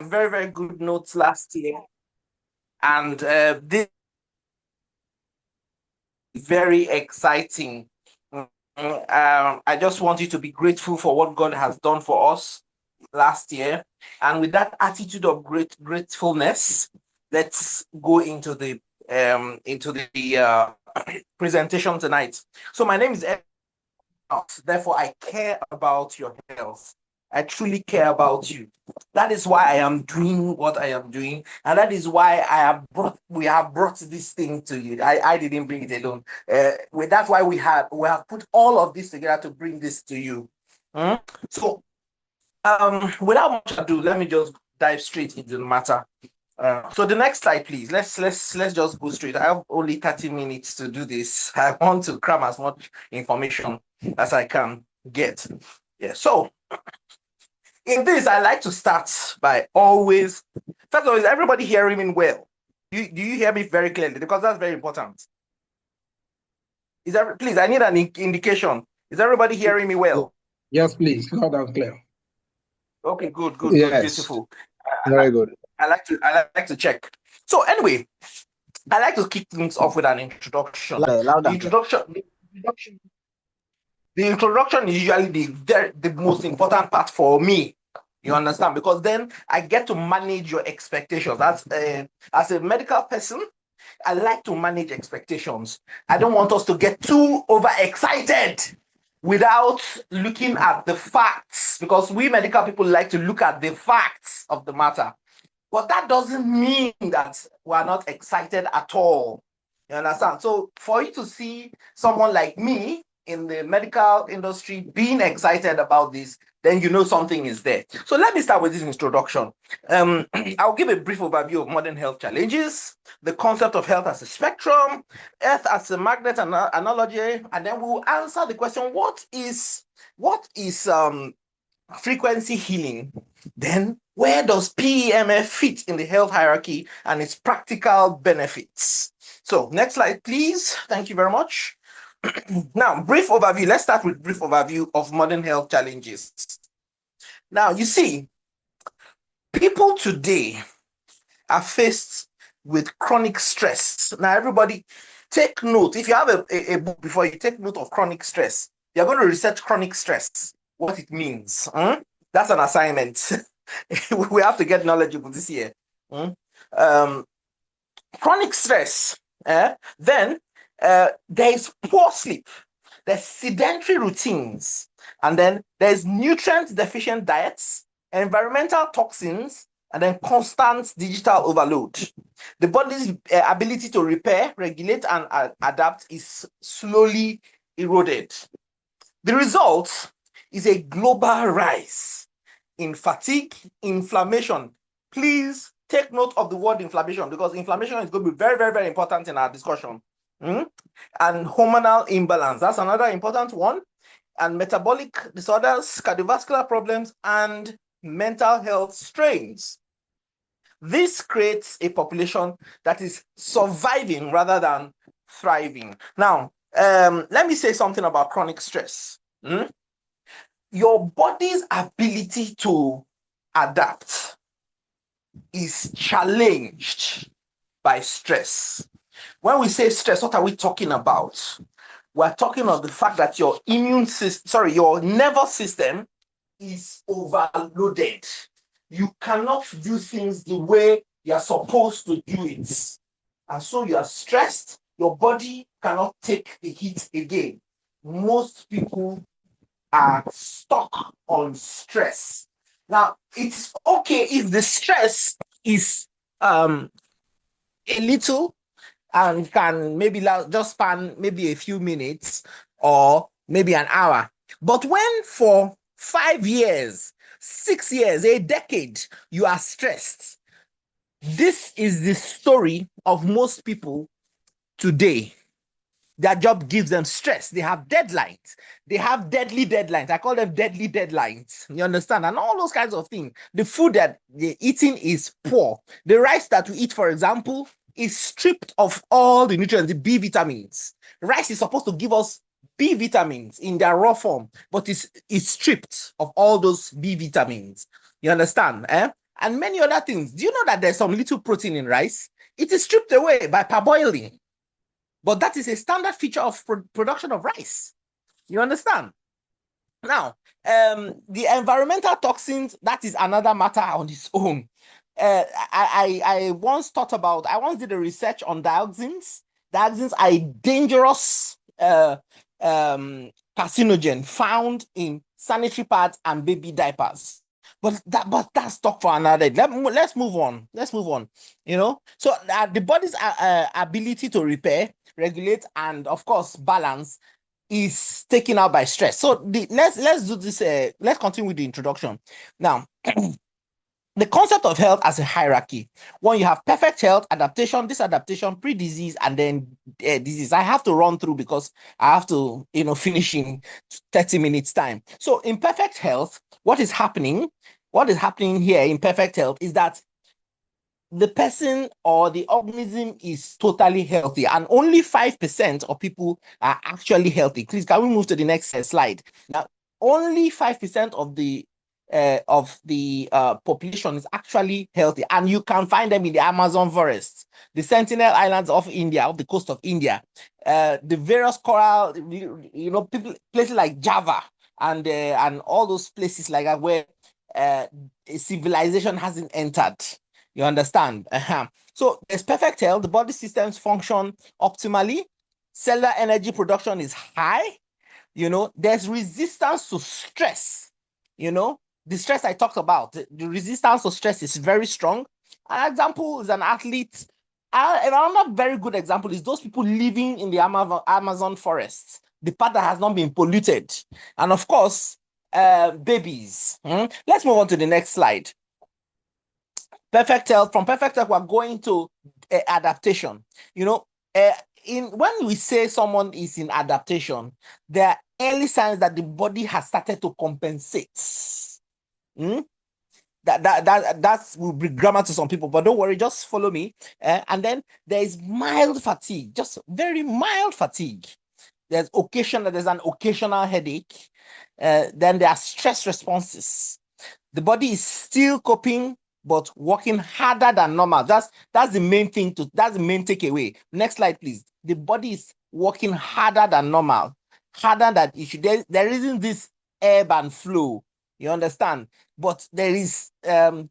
very, very good notes last year. And this is very exciting. I just want you to be grateful for what God has done for us last year. And with that attitude of gratefulness, let's go into the presentation tonight. So my name is Ed, therefore I care about your health. I truly care about you. That is why I am doing what I am doing, and that is why we have brought this thing to you. I didn't bring it alone. That's why we have put all of this together to bring this to you. So without much ado, let me just dive straight into the matter. So the next slide, please. Let's just go straight. I have only 30 minutes to do this. I want to cram as much information as I can get. Yeah. So in this, I like to start by always. First of all, is everybody hearing me well? Do you hear me very clearly? Because that's very important. Please? I need an indication. Is everybody hearing me well? Yes, please. Loud and clear. Okay, good, yes. Beautiful. Very good. I like to check. So anyway, I like to kick things off with an introduction. The introduction is usually the most important part for me. You understand? Because then I get to manage your expectations. As a medical person, I like to manage expectations. I don't want us to get too overexcited without looking at the facts, because we medical people like to look at the facts of the matter. But that doesn't mean that we're not excited at all. You understand? So for you to see someone like me in the medical industry being excited about this, then you know something is there. So let me start with this introduction. I'll give a brief overview of modern health challenges, the concept of health as a spectrum, Earth as a magnet analogy, and then we'll answer the question, what is frequency healing? Then where does PEMF fit in the health hierarchy and its practical benefits? So next slide, please. Thank you very much. Now, brief overview. Let's start with brief overview of modern health challenges. Now, you see, people today are faced with chronic stress. Now, everybody take note. If you have a book before you, take note of chronic stress. You're going to research chronic stress, what it means. That's an assignment. We have to get knowledgeable this year. Chronic stress. Then there's poor sleep. There's sedentary routines. And then there's nutrient deficient diets, environmental toxins, and then constant digital overload. The body's ability to repair, regulate, and adapt is slowly eroded. The result is a global rise in fatigue, inflammation. Please take note of the word inflammation, because inflammation is going to be very, very, very important in our discussion. And hormonal imbalance, that's another important one. And metabolic disorders, cardiovascular problems, and mental health strains. This creates a population that is surviving rather than thriving. Now, let me say something about chronic stress. Your body's ability to adapt is challenged by stress. When we say stress, what are we talking about? We're talking of the fact that your your nervous system is overloaded. You cannot do things the way you're supposed to do it. And so you are stressed, your body cannot take the heat again. Most people are stuck on stress. Now, it's okay if the stress is a little and can maybe just span maybe a few minutes or maybe an hour. But when for 5 years, 6 years, a decade, you are stressed, this is the story of most people today. Their job gives them stress. They have deadlines. They have deadly deadlines. I call them deadly deadlines. You understand? And all those kinds of things. The food that they're eating is poor. The rice that we eat, for example, is stripped of all the nutrients, the B vitamins. Rice is supposed to give us B vitamins in their raw form, but it's stripped of all those B vitamins. You understand? and many other things. Do you know that there's some little protein in rice? It is stripped away by parboiling. But that is a standard feature of production of rice. You understand? Now, the environmental toxins, that is another matter on its own. I once did a research on dioxins. Dioxins are a dangerous carcinogen found in sanitary pads and baby diapers. But that's talk for another day. Let's move on. Let's move on. So the body's ability to repair, regulate, and of course balance is taken out by stress. So let's do this. Let's continue with the introduction. Now, the concept of health as a hierarchy. When you have perfect health, adaptation, disadaptation, pre-disease, and then disease. I have to run through because I have to, finish in 30 minutes time. So in perfect health, what is happening here in perfect health is that the person or the organism is totally healthy, and only 5% of people are actually healthy. Please, can we move to the next slide? Now, only 5% of the population is actually healthy, and you can find them in the Amazon forest, the Sentinel Islands of India, off the coast of India, the various coral, places like Java and all those places like that where civilization hasn't entered. You understand? So there's perfect health. The body systems function optimally. Cellular energy production is high. There's resistance to stress. The stress I talked about, the resistance to stress is very strong. An example is an athlete. Another very good example is those people living in the Amazon forest, the part that has not been polluted. And of course, babies. Let's move on to the next slide. Perfect health. From perfect health, we're going to adaptation. When we say someone is in adaptation, there are early signs that the body has started to compensate. That will be grammar to some people, but don't worry, just follow me. And then there is mild fatigue, just very mild fatigue. There's an occasional headache. Then there are stress responses. The body is still coping, but working harder than normal. That's the main thing. That's the main takeaway. Next slide, please. The body is working harder than normal, harder than it should. There isn't this ebb and flow. You understand? But there is, the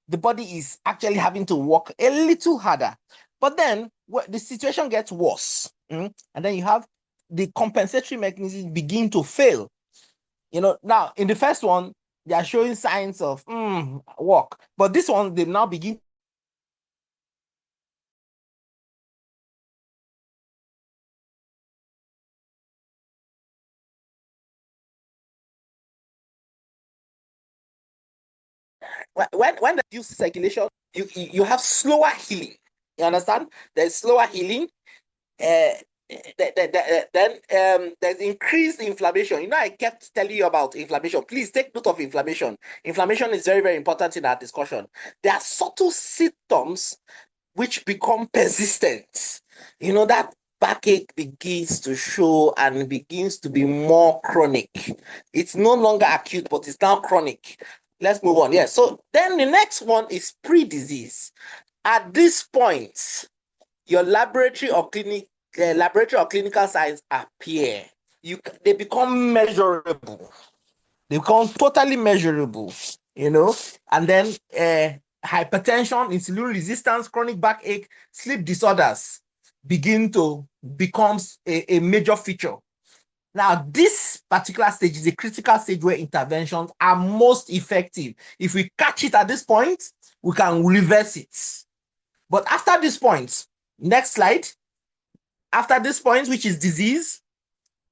body is actually having to work a little harder. But then the situation gets worse, and then you have the compensatory mechanisms begin to fail. Now in the first one, they are showing signs of work, but this one, they now begin when they use circulation, you have slower healing. You understand? There's slower healing. Then there's increased inflammation. I kept telling you about inflammation. Please take note of inflammation. Inflammation is very, very important in our discussion. There are subtle symptoms which become persistent. That backache begins to show and begins to be more chronic. It's no longer acute, but it's now chronic. Let's move on. Yeah. So then the next one is pre-disease. At this point, your laboratory or clinical signs appear. They become measurable. They become totally measurable. And then hypertension, insulin resistance, chronic backache, sleep disorders begin to become a major feature. Now, this particular stage is a critical stage where interventions are most effective. If we catch it at this point, we can reverse it. But after this point, next slide, after this point, which is disease,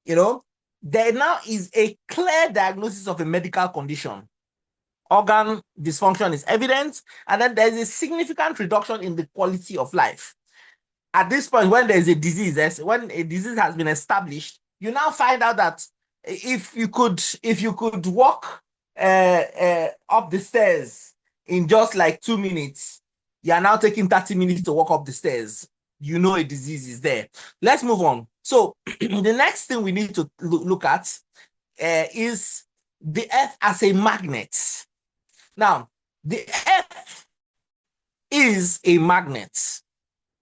there now is a clear diagnosis of a medical condition. Organ dysfunction is evident, and then there's a significant reduction in the quality of life. At this point, when there's a disease, when a disease has been established, you now find out that if you could walk up the stairs in just like 2 minutes, you are now taking 30 minutes to walk up the stairs. A disease is there. Let's move on. So the next thing we need to look at is the earth as a magnet. Now, The earth is a magnet.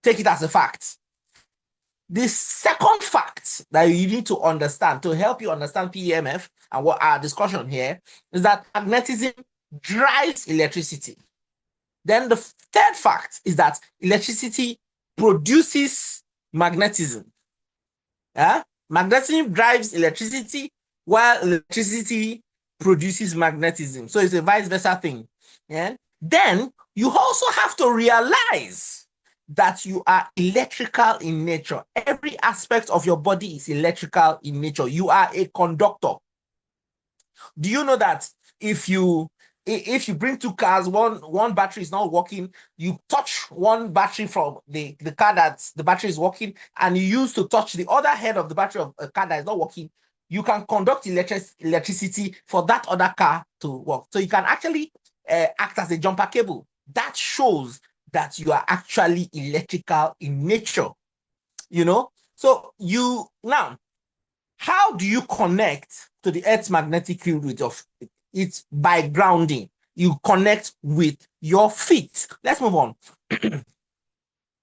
Take it as a fact. The second fact that you need to understand to help you understand PEMF and what our discussion here is that magnetism drives electricity. Then the third fact is that electricity produces magnetism. Magnetism drives electricity while electricity produces magnetism. So it's a vice versa thing. Yeah? Then you also have to realize that you are electrical in nature. Every aspect of your body is electrical in nature. You are a conductor. Do you know that if you bring two cars, one battery is not working, you touch one battery from the car that the battery is working, and you use to touch the other head of the battery of a car that is not working, you can conduct electricity for that other car to work. So you can actually act as a jumper cable. That shows that you are actually electrical in nature. So you now, how do you connect to the Earth's magnetic field with it's by grounding? You connect with your feet. Let's move on.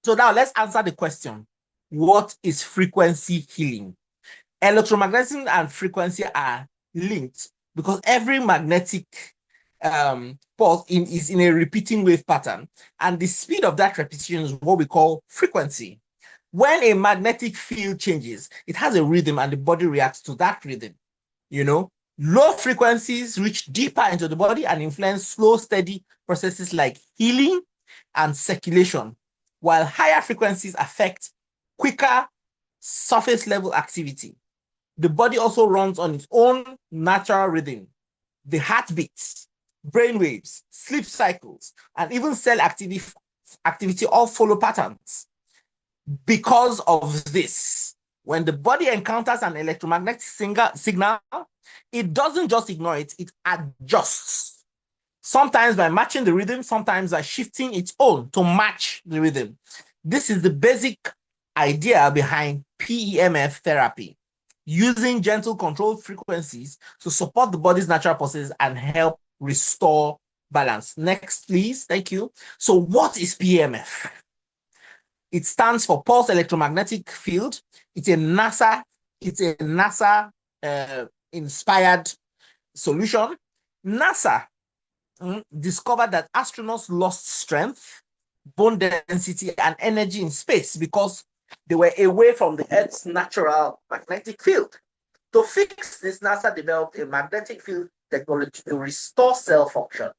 So now let's answer the question. What is frequency healing? Electromagnetism and frequency are linked because every magnetic pulse is in a repeating wave pattern, and the speed of that repetition is what we call frequency. When a magnetic field changes, it has a rhythm and the body reacts to that rhythm. Low frequencies reach deeper into the body and influence slow, steady processes like healing and circulation, while higher frequencies affect quicker surface level activity. The body also runs on its own natural rhythm. The heartbeats, brain waves, sleep cycles, and even cell activity all follow patterns. Because of this, when the body encounters an electromagnetic signal, it doesn't just ignore it, it adjusts. Sometimes by matching the rhythm, sometimes by shifting its own to match the rhythm. This is the basic idea behind PEMF therapy, using gentle controlled frequencies to support the body's natural processes and help restore balance. Next, please. Thank you. So what is PEMF? It stands for Pulse Electromagnetic Field. It's a NASA inspired solution. NASA discovered that astronauts lost strength, bone density, and energy in space because they were away from the Earth's natural magnetic field. To fix this, NASA developed a magnetic field technology to restore cell function.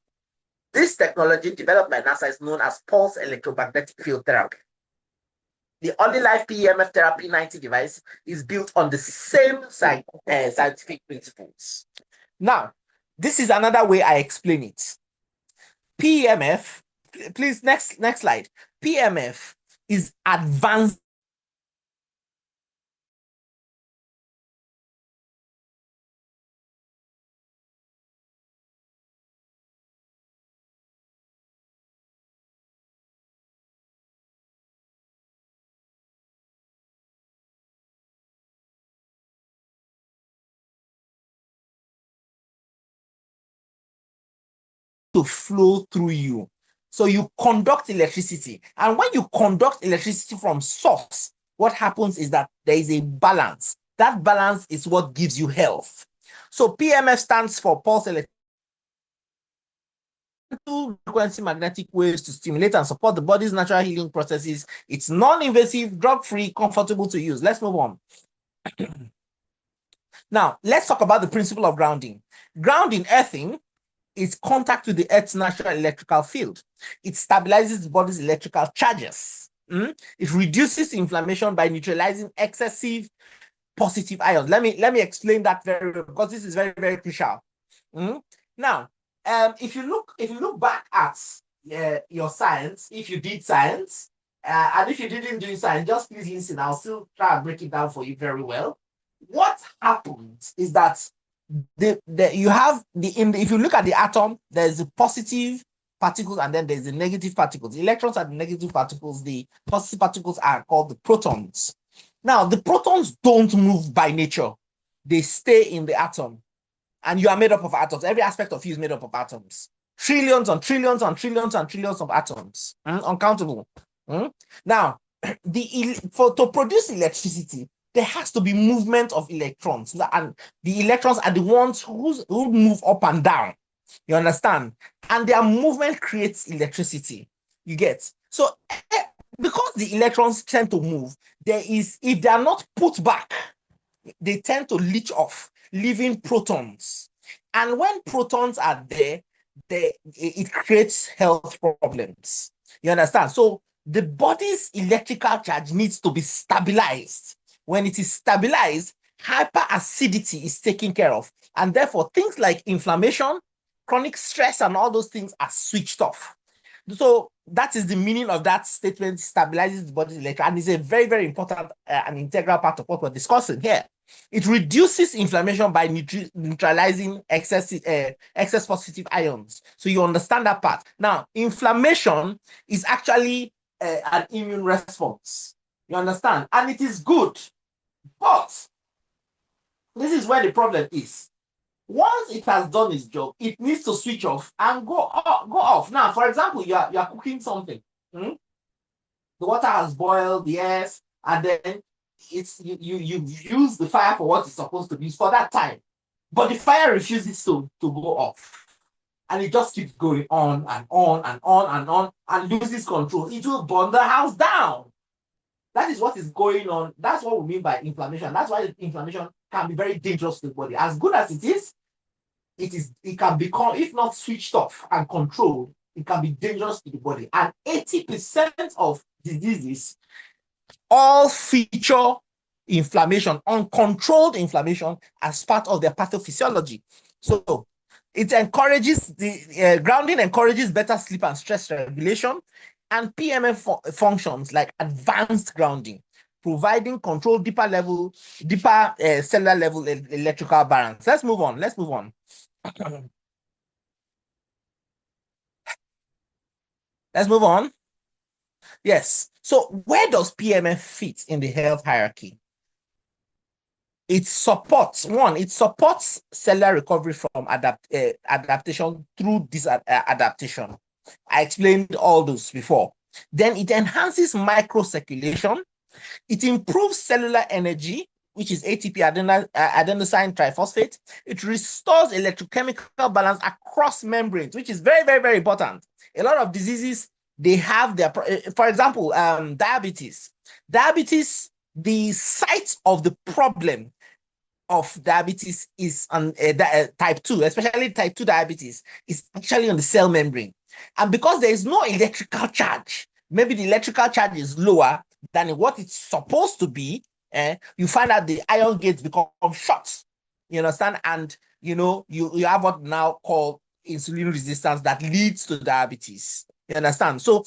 This technology developed by NASA is known as Pulse Electromagnetic Field Therapy. The Olylife PEMF Therapy 90 device is built on the same scientific principles. Now, this is another way I explain it. PEMF, please, next slide. PEMF is advanced to flow through you. So you conduct electricity. And when you conduct electricity from source, what happens is that there is a balance. That balance is what gives you health. So PMF stands for pulse frequency magnetic waves to stimulate and support the body's natural healing processes. It's non-invasive, drug-free, comfortable to use. Let's move on. Now, let's talk about the principle of grounding. Grounding, earthing, is contact with the Earth's natural electrical field. It stabilizes the body's electrical charges. It reduces inflammation by neutralizing excessive positive ions. Let me explain that very well because this is very, very crucial. Now, if you look back at your science, if you did science, and if you didn't do science, just please listen. I'll still try and break it down for you very well. What happens is that if you look at the atom, there's the positive particles and then there's the negative particles. The electrons are the negative particles. The positive particles are called the protons. Now, the protons don't move by nature. They stay in the atom. And you are made up of atoms. Every aspect of you is made up of atoms. trillions and trillions and trillions and trillions of atoms, uncountable. Now, to produce electricity, there has to be movement of electrons, and the electrons are the ones who move up and down. You understand? And their movement creates electricity. You get? So because the electrons tend to move, if they are not put back, they tend to leach off, leaving protons. And when protons are there, it creates health problems. You understand? So the body's electrical charge needs to be stabilized. When it is stabilized, hyperacidity is taken care of. And therefore, things like inflammation, chronic stress, and all those things are switched off. So that is the meaning of that statement, stabilizes the body's electric, and is a very, very important and integral part of what we're discussing here. It reduces inflammation by neutralizing excess positive ions. So you understand that part. Now, inflammation is actually an immune response. You understand? And it is good. But this is where the problem is. Once it has done its job, it needs to switch off and go off. Now, for example, you are cooking something. The water has boiled, yes, and then you use the fire for what it's supposed to be for that time. But the fire refuses to go off. And it just keeps going on and on and on and on and loses control. It will burn the house down. That is what is going on. That's what we mean by inflammation. That's why inflammation can be very dangerous to the body. As good as it is, it can become, if not switched off and controlled, it can be dangerous to the body. And 80% of diseases all feature inflammation, uncontrolled inflammation, as part of their pathophysiology. So it encourages grounding encourages better sleep and stress regulation, and PMF functions like advanced grounding, providing control deeper cellular level electrical balance. Let's move on. Let's move on. Yes. So where does PMF fit in the health hierarchy? It supports cellular recovery from adaptation through adaptation. I explained all those before. Then it enhances microcirculation. It improves cellular energy, which is ATP, adenosine triphosphate. It restores electrochemical balance across membranes, which is very, very, very important. A lot of diseases, they have their, for example, diabetes. Diabetes, the site of the problem of diabetes is on type 2, especially type 2 diabetes, is actually on the cell membrane. And because there is no electrical charge, maybe the electrical charge is lower than what it's supposed to be, you find that the ion gates become short. You understand? And you have what now called insulin resistance that leads to diabetes. You understand? So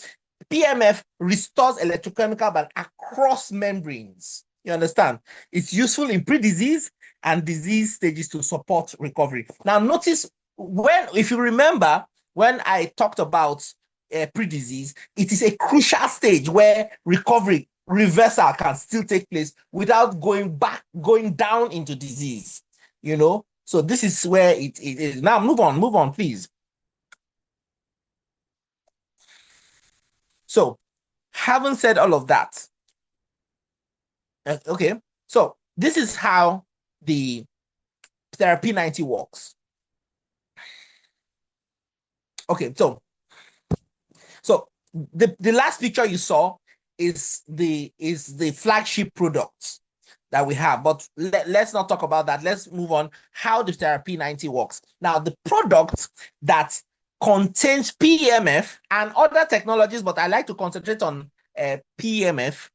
PMF restores electrochemical balance across membranes. You understand? It's useful in pre-disease and disease stages to support recovery. Now, notice if you remember, when I talked about pre-disease, it is a crucial stage where recovery, reversal can still take place without going down into disease. So this is where it is. Now, move on, please. So, having said all of that, okay, so this is how the therapy 90 works. Okay, so the last picture you saw is the flagship product that we have, but let's not talk about that. Let's move on. How the therapy 90 works. Now, the product that contains PMF and other technologies, but I like to concentrate on PMF,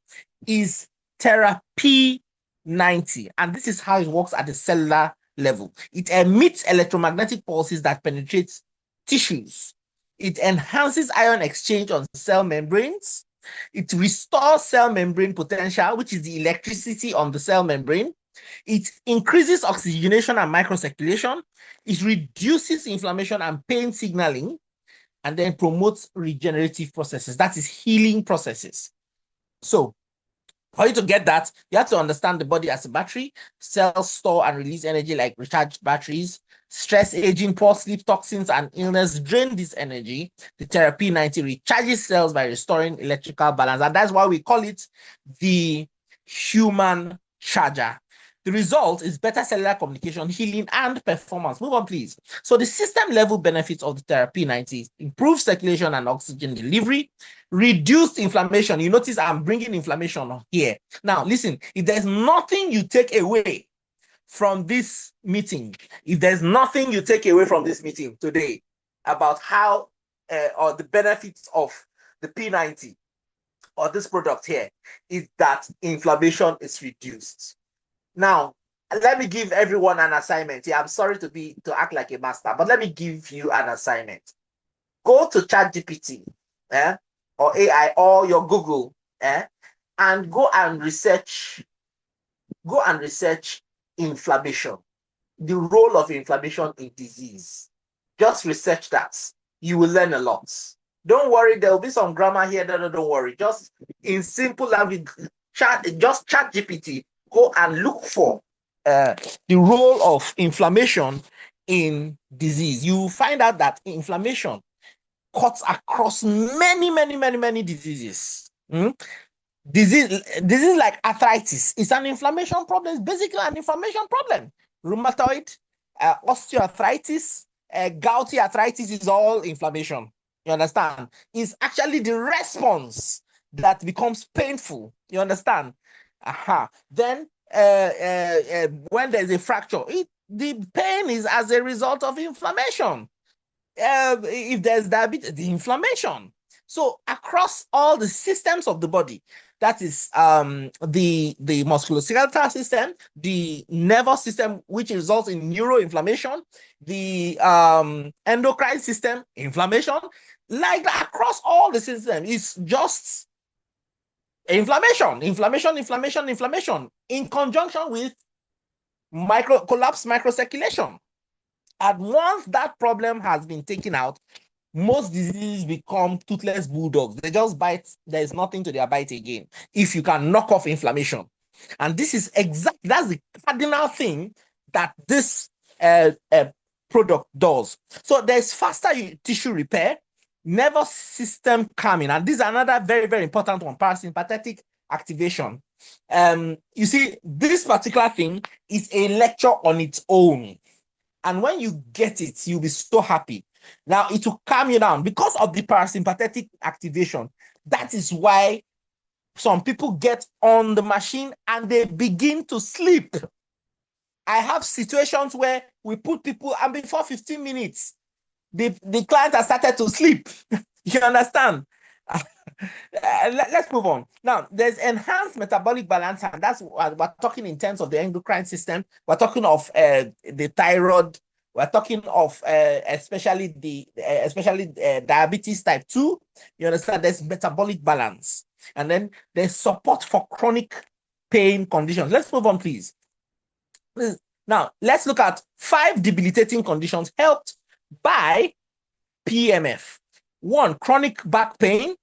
is Tera P90, and this is how it works at the cellular level. It emits electromagnetic pulses that penetrate tissues. It enhances ion exchange on cell membranes. It restores cell membrane potential, which is the electricity on the cell membrane. It increases oxygenation and microcirculation. It reduces inflammation and pain signaling, and then promotes regenerative processes. That is healing processes. So For you to get that, you have to understand the body as a battery. Cells store and release energy like recharged batteries. Stress, aging, poor sleep, toxins, and illness drain this energy. The Therapy 90 recharges cells by restoring electrical balance. And that's why we call it the human charger. The result is better cellular communication, healing, and performance. Move on, please. So the system level benefits of the Therapy 90 is improved circulation and oxygen delivery, reduced inflammation. You notice I'm bringing inflammation here. Now, listen, if there's nothing you take away from this meeting, if there's nothing you take away from this meeting today about how or the benefits of the P90 or this product here, is that inflammation is reduced. Now, let me give everyone an assignment. Yeah, I'm sorry to act like a master, but let me give you an assignment. Go to ChatGPT, or AI, or your Google, and go and research inflammation, the role of inflammation in disease. Just research that. You will learn a lot. Don't worry, there will be some grammar here. No, don't worry. Just in simple language, chat GPT. Go and look for the role of inflammation in disease. You will find out that inflammation cuts across many diseases. Disease like arthritis is an inflammation problem. It's basically an inflammation problem. Rheumatoid, osteoarthritis, gouty arthritis is all inflammation. You understand? It's actually the response that becomes painful. You understand? Then when there's a fracture, the pain is as a result of inflammation. If there's diabetes, the inflammation. So across all the systems of the body, that is the musculoskeletal system, the nervous system, which results in neuroinflammation, the endocrine system, inflammation, like across all the systems, it's just inflammation, in conjunction with collapsed microcirculation. And once that problem has been taken out, most diseases become toothless bulldogs. They just bite. There is nothing to their bite again. If you can knock off inflammation. And this is that's the cardinal thing that this product does. So there's faster tissue repair, nervous system calming. And this is another very important one, parasympathetic activation. You see, this particular thing is a lecture on its own. And when you get it, you'll be so happy. Now, it will calm you down because of the parasympathetic activation. That is why some people get on the machine and they begin to sleep. I have situations where we put people, and before 15 minutes, the client has started to sleep. You understand? Let's move on. Now, there's enhanced metabolic balance, and that's what we're talking in terms of the endocrine system. We're talking of the thyroid. We're talking of especially diabetes type 2. You understand? There's metabolic balance, and then there's support for chronic pain conditions. Let's move on, please. Now, let's look at 5 debilitating conditions helped by PMF. 1, chronic back pain,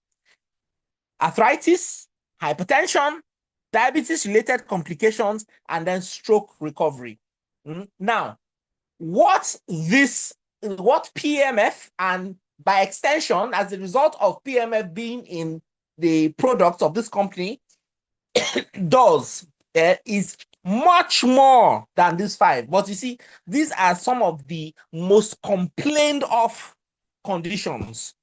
arthritis, hypertension, diabetes-related complications, and then stroke recovery. Now, what PMF, and by extension, as a result of PMF being in the products of this company, does is much more than these 5. But you see, these are some of the most complained of conditions.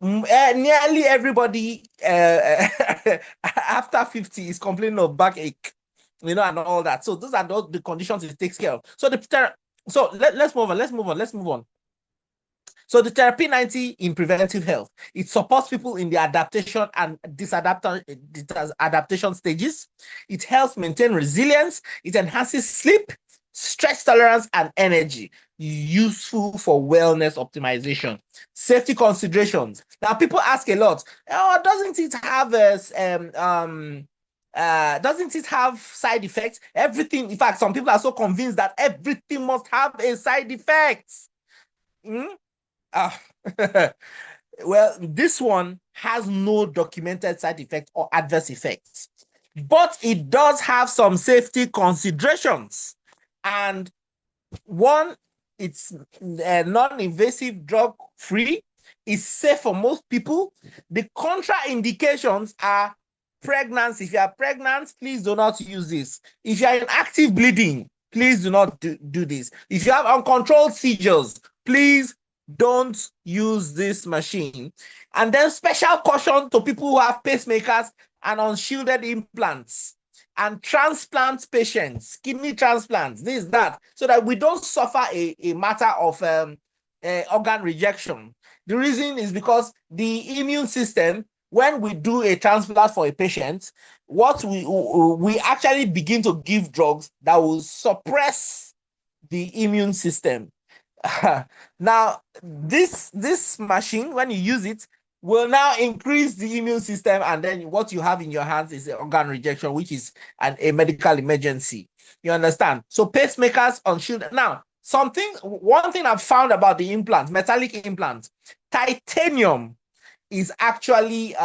Nearly everybody after 50 is complaining of backache, and all that. So those are the conditions it takes care of. So let's move on. So the Therapy 90 in preventive health, it supports people in the adaptation and disadaptation stages. It helps maintain resilience. It enhances sleep, stress tolerance, and energy. Useful for wellness optimization. Safety considerations. Now, people ask a lot, doesn't it have side effects? Everything, in fact, some people are so convinced that everything must have a side effect. Well, this one has no documented side effects or adverse effects. but it does have some safety considerations. And one, it's non-invasive, drug-free, it's safe for most people. The contraindications are pregnancy. If you are pregnant, please do not use this. If you are in active bleeding, please do not do this. If you have uncontrolled seizures, please don't use this machine. And then special caution to people who have pacemakers and unshielded implants and transplant patients, kidney transplants, this, that, so that we don't suffer a matter of organ rejection. The reason is because the immune system, when we do a transplant for a patient, what we actually begin to give drugs that will suppress the immune system. Now, this machine, when you use it, will now increase the immune system, and then what you have in your hands is organ rejection, which is a medical emergency. You understand? So pacemakers on shield. Now, one thing I've found about the implants, metallic implants, titanium is actually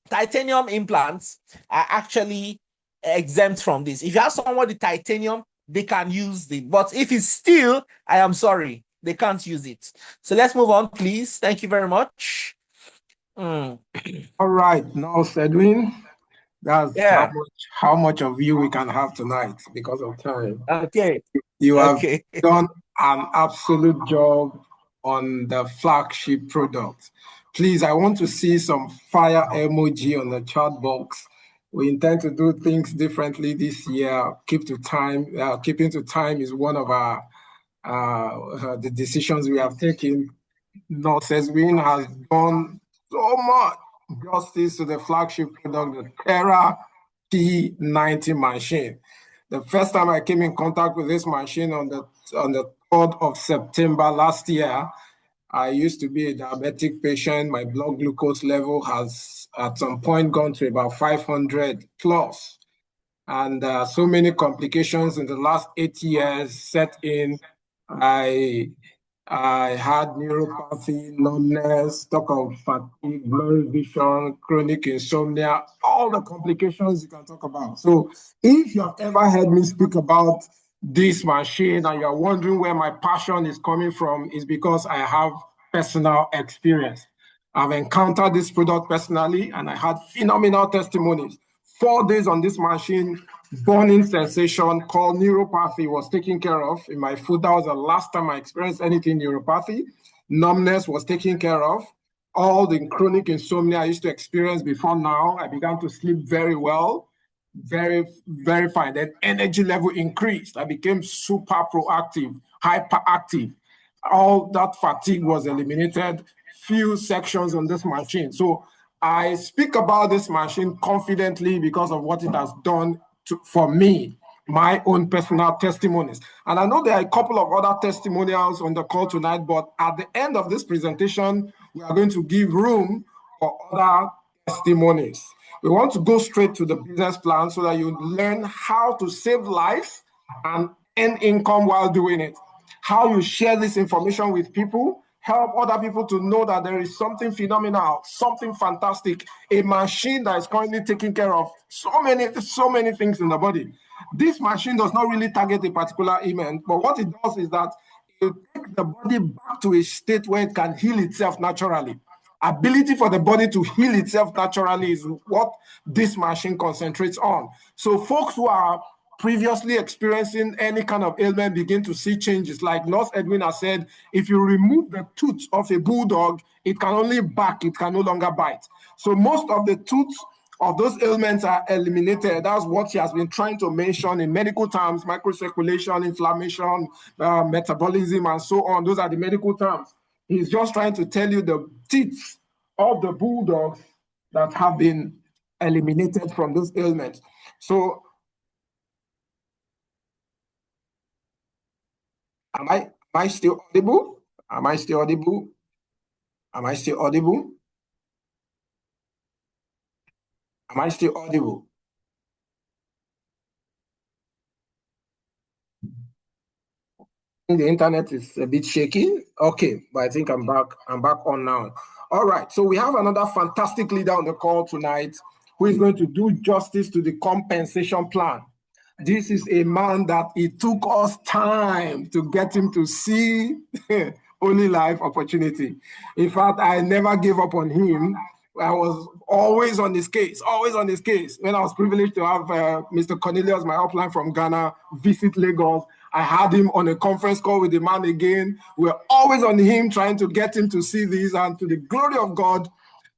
titanium implants are actually exempt from this. If you have someone with titanium, they can use it. But if it's steel, I am sorry, they can't use it. So let's move on, please. Thank you very much. All right, now, Edwin, that's how much of you we can have tonight because of time. Okay. You have done an absolute job on the flagship product. Please, I want to see some fire emoji on the chat box. We intend to do things differently this year. Keeping to time is one of our the decisions we have taken. Nurse Edwin has done so much justice to the flagship product, the Tera P90 machine. The first time I came in contact with this machine on the 3rd of September last year, I used to be a diabetic patient. My blood glucose level has at some point gone to about 500 plus. And so many complications in the last 8 years set in. I had neuropathy, numbness, talk of fatigue, blurry vision, chronic insomnia, all the complications you can talk about. So if you have ever heard me speak about this machine and you're wondering where my passion is coming from, is because I have personal experience. I've encountered this product personally and I had phenomenal testimonies. 4 days on this machine, burning sensation called neuropathy was taken care of in my foot. That was the last time I experienced anything neuropathy. Numbness was taken care of. All the chronic insomnia I used to experience before now, I began to sleep very well, very, very fine. Then energy level increased. I became super proactive, hyperactive. All that fatigue was eliminated. Few sections on this machine. So I speak about this machine confidently because of what it has done for me, my own personal testimonies. And I know there are a couple of other testimonials on the call tonight, but at the end of this presentation, we are going to give room for other testimonies. We want to go straight to the business plan so that you learn how to save lives and earn income while doing it. How you share this information with people, help other people to know that there is something phenomenal, something fantastic, a machine that is currently taking care of so many things in the body. This machine does not really target a particular ailment, but what it does is that it takes the body back to a state where it can heal itself naturally. Ability for the body to heal itself naturally is what this machine concentrates on. So folks who are previously experiencing any kind of ailment begin to see changes. Like Nurse Edwin has said, if you remove the tooth of a bulldog, it can only bark, it can no longer bite. So most of the tooth of those ailments are eliminated. That's what she has been trying to mention in medical terms: microcirculation, inflammation, metabolism, and so on. Those are the medical terms. He's just trying to tell you the teeth of the bulldogs that have been eliminated from those ailments. So Am I still audible? Am I still audible? Am I still audible? Am I still audible? The internet is a bit shaky. Okay, but I think I'm back on now. All right, so we have another fantastic leader on the call tonight. who is going to do justice to the compensation plan. This is a man that it took us time to get him to see Olylife opportunity. In fact, I never gave up on him. I was always on his case, always on his case. When I was privileged to have Mr. Cornelius, my upline from Ghana, visit Lagos, I had him on a conference call with the man again. We're always on him, trying to get him to see this, and to the glory of God,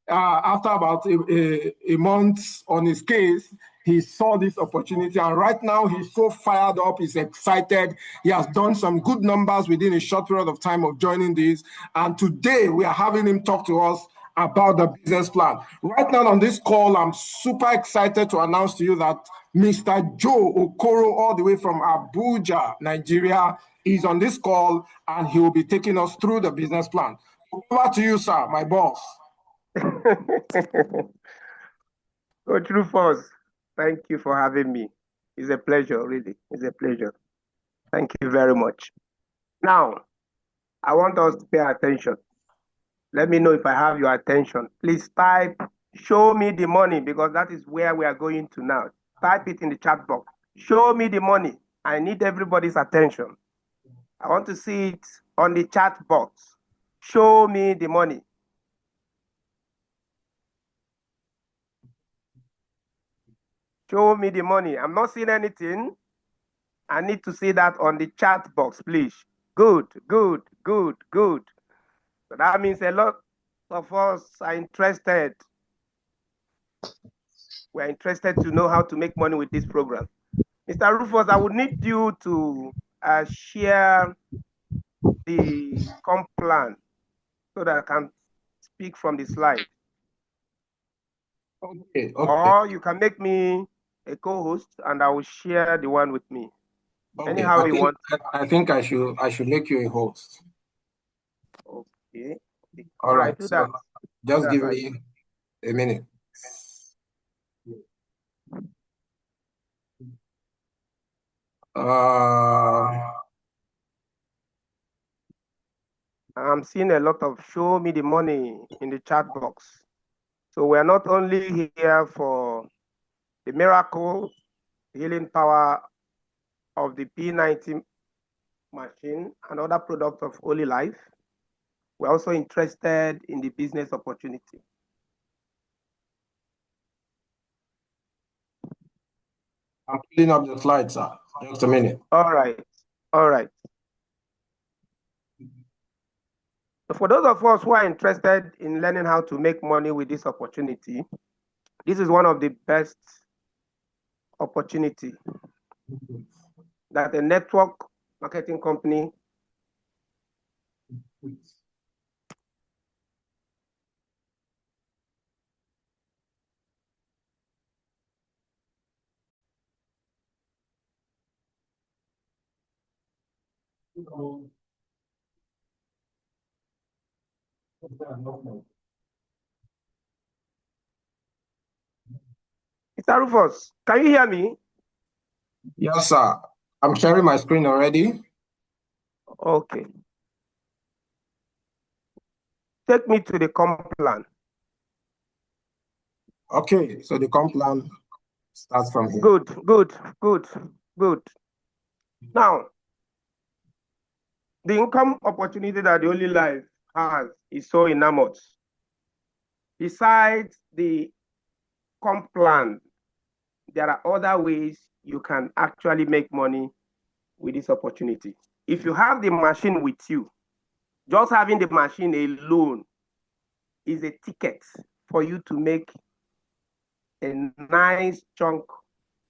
after about a month on his case, he saw this opportunity, and right now he's so fired up, he's excited. He has done some good numbers within a short period of time of joining this, and today we are having him talk to us about the business plan. Right now on this call, I'm super excited to announce to you that Mr. Joe Okoro, all the way from Abuja, Nigeria, is on this call, and he will be taking us through the business plan. Over to you, sir, my boss. Coach Rufus, thank you for having me. It's a pleasure, really. It's a pleasure. Thank you very much. Now, I want us to pay attention. Let me know if I have your attention. Please type, show me the money, because that is where we are going to now. Type it in the chat box. Show me the money. I need everybody's attention. I want to see it on the chat box. Show me the money. Show me the money. I'm not seeing anything. I need to see that on the chat box, please. Good, good, good, good. So that means a lot of us are interested. We're interested to know how to make money with this program. Mr. Rufus, I would need you to share the comp plan so that I can speak from the slide. Okay. Or you can make me a co-host and I will share the one with me. Okay. Anyhow you want. I think I should make you a host. Okay. All right. Do so that. just give me a minute. I'm seeing a lot of show me the money in the chat box. So we're not only here for the miracle healing power of the P90 machine and other products of Olylife. We're also interested in the business opportunity. I'm pulling up the slides, sir. Just a minute. All right. All right. So for those of us who are interested in learning how to make money with this opportunity, this is one of the best opportunity that a network marketing company Mr. Rufus, can you hear me? Yes, sir. I'm sharing my screen already. Okay. Take me to the comp plan. Okay, so the comp plan starts from here. Good, good, good, good. Now, the income opportunity that the Olylife has is so enormous. Besides the comp plan, there are other ways you can actually make money with this opportunity. If you have the machine with you, just having the machine alone is a ticket for you to make a nice chunk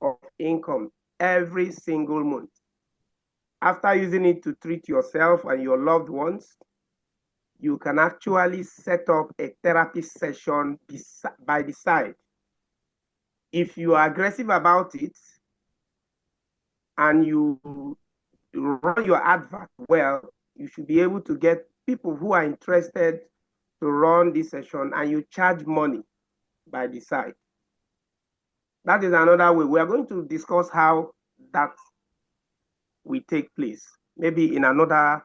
of income every single month. After using it to treat yourself and your loved ones, you can actually set up a therapy session by the side. If you are aggressive about it and you run your advert well, you should be able to get people who are interested to run this session, and you charge money by the side. That is another way. We are going to discuss how that will take place, maybe in another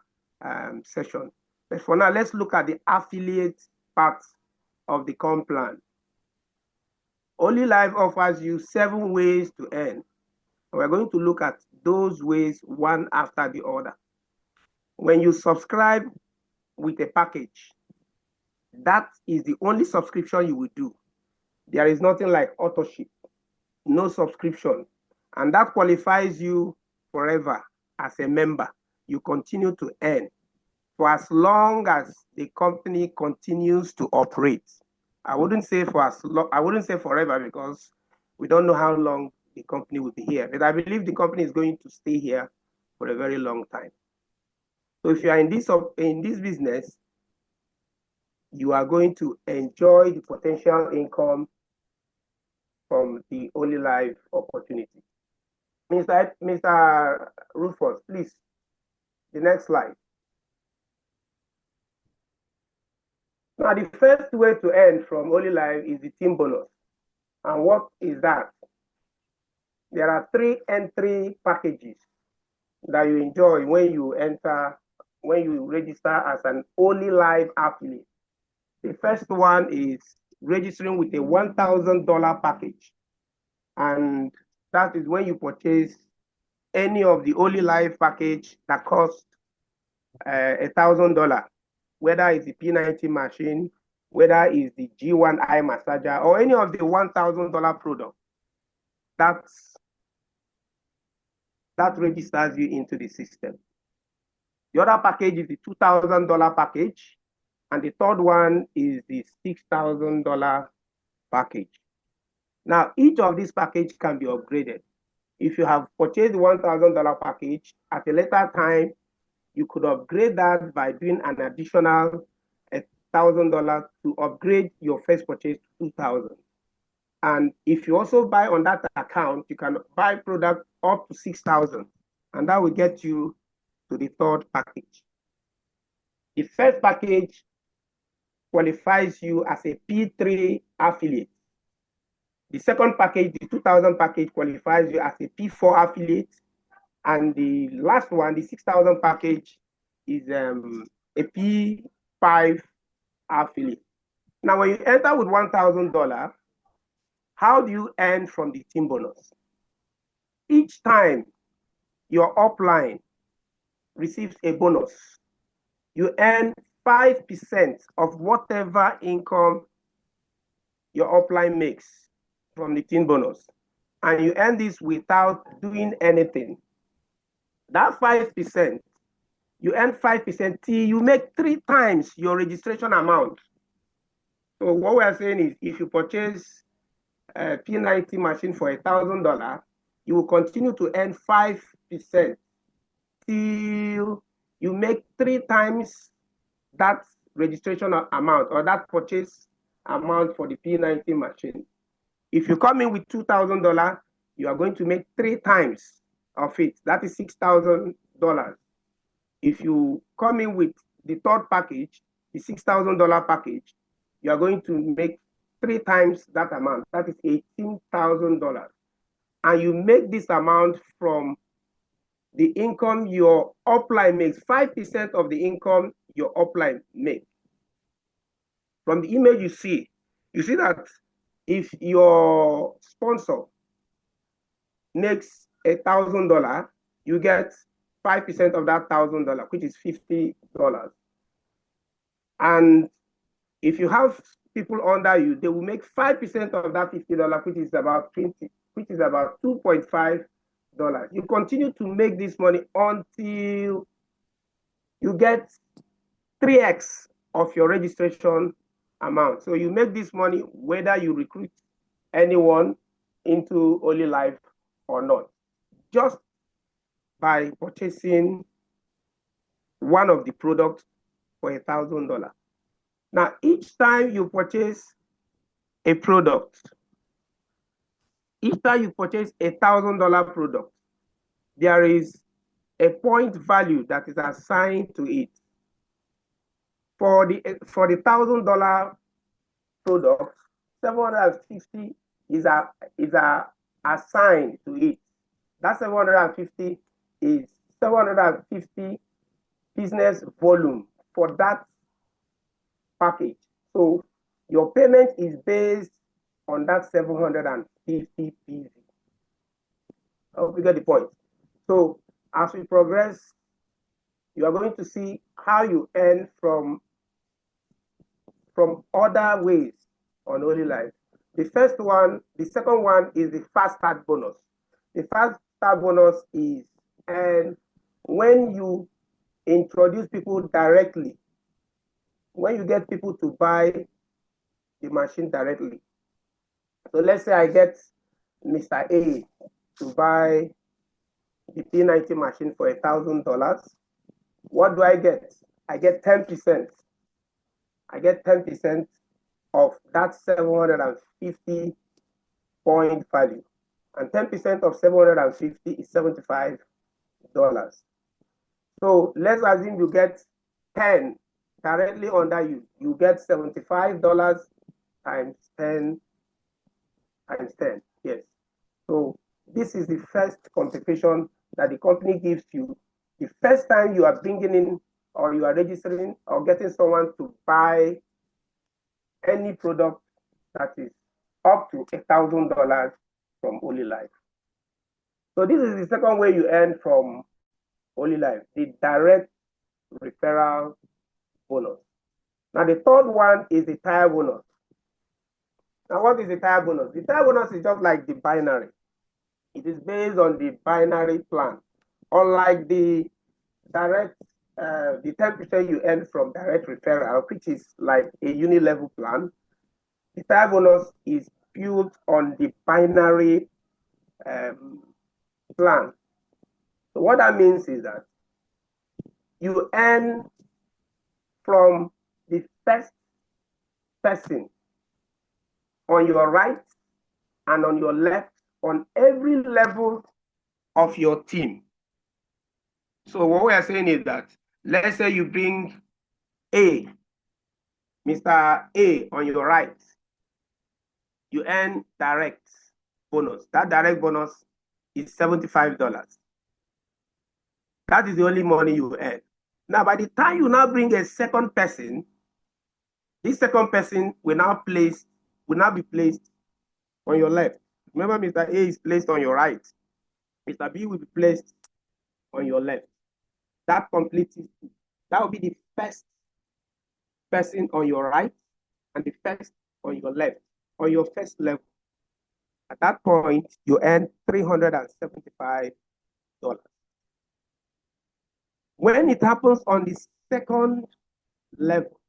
session. But for now, let's look at the affiliate part of the comp plan. Olylife offers you 7 ways to earn. We're going to look at those ways one after the other. When you subscribe with a package, that is the only subscription you will do. There is nothing like authorship, no subscription. And that qualifies you forever as a member. You continue to earn for as long as the company continues to operate. I wouldn't say forever, because we don't know how long the company will be here. But I believe the company is going to stay here for a very long time. So if you are in this business, you are going to enjoy the potential income from the Olylife opportunity. Mr. Rufus, please, the next slide. Now, the first way to earn from Olylife is the team bonus. And what is that? There are 3 entry packages that you enjoy when you register as an Olylife affiliate. The first one is registering with a $1,000 package. And that is when you purchase any of the Olylife package that costs $1,000, whether it's the P90 machine, whether it's the G1 eye massager, or any of the $1,000 product. That registers you into the system. The other package is the $2,000 package, and the third one is the $6,000 package. Now, each of these packages can be upgraded. If you have purchased the $1,000 package, at a later time, you could upgrade that by doing an additional $1,000 to upgrade your first purchase to $2,000. And if you also buy on that account, you can buy product up to $6,000, and that will get you to the third package. The first package qualifies you as a P3 affiliate. The second package, the 2,000 package, qualifies you as a P4 affiliate. And the last one, the 6,000 package, is a P5 affiliate. Now, when you enter with $1,000, how do you earn from the team bonus? Each time your upline receives a bonus, you earn 5% of whatever income your upline makes from the team bonus. And you earn this without doing anything. That 5%, you earn 5% till you make 3 times your registration amount. So what we are saying is, if you purchase a P90 machine for $1,000, you will continue to earn 5% till you make 3 times that registration amount, or that purchase amount for the P90 machine. If you come in with $2,000, you are going to make 3 times of it. That is $6,000. If you come in with the third package, the $6,000 package, you are going to make 3 times that amount. That is $18,000. And you make this amount from the income your upline makes, 5% of the income your upline makes. From the image you see that if your sponsor makes $1,000, you get 5% of that $1,000, which is $50. And if you have people under you, they will make 5% of that $50, which is about $2.5. You continue to make this money until you get 3x of your registration amount. So you make this money whether you recruit anyone into Olylife or not, just by purchasing one of the products for $1,000. Now, each time you purchase a product, each time you purchase $1,000 product, there is a point value that is assigned to it. For the $1,000 product, 750 is assigned to it. That 750 is 750 business volume for that package. So your payment is based on that 750 PV. I hope you get the point. So as we progress, you are going to see how you earn from other ways on Olylife. The second one is the fast start bonus. The fast start bonus is when you introduce people directly, when you get people to buy the machine directly. So let's say I get Mr. A to buy the P90 machine for $1,000. What do I get? I get 10%. I get 10% of that 750 point value. And 10% of 750 is $75. So let's assume you get 10 directly under you. You get $75 times 10 times 10. Yes. So this is the first compensation that the company gives you. The first time you are bringing in or you are registering or getting someone to buy any product that is up to $1,000 from Olylife. So this is the second way you earn from Olylife, the direct referral bonus. Now the third one is the tire bonus. Now what is the tire bonus? The tire bonus is just like the binary. It is based on the binary plan. Unlike the direct, the 10% you earn from direct referral, which is like a uni-level plan, the tire bonus is built on the binary plan. So what that means is that you earn from the first person on your right and on your left on every level of your team. So what we are saying is that, let's say you bring A, Mr. A on your right, you earn direct bonus. That direct bonus is $75. That is the only money you earn. Now, by the time you now bring a second person, this second person will now be placed on your left. Remember, Mr. A is placed on your right. Mr. B will be placed on your left. That completes it. That will be the first person on your right and the first on your left, on your first level. At that point, you earn $375. When it happens on the second level,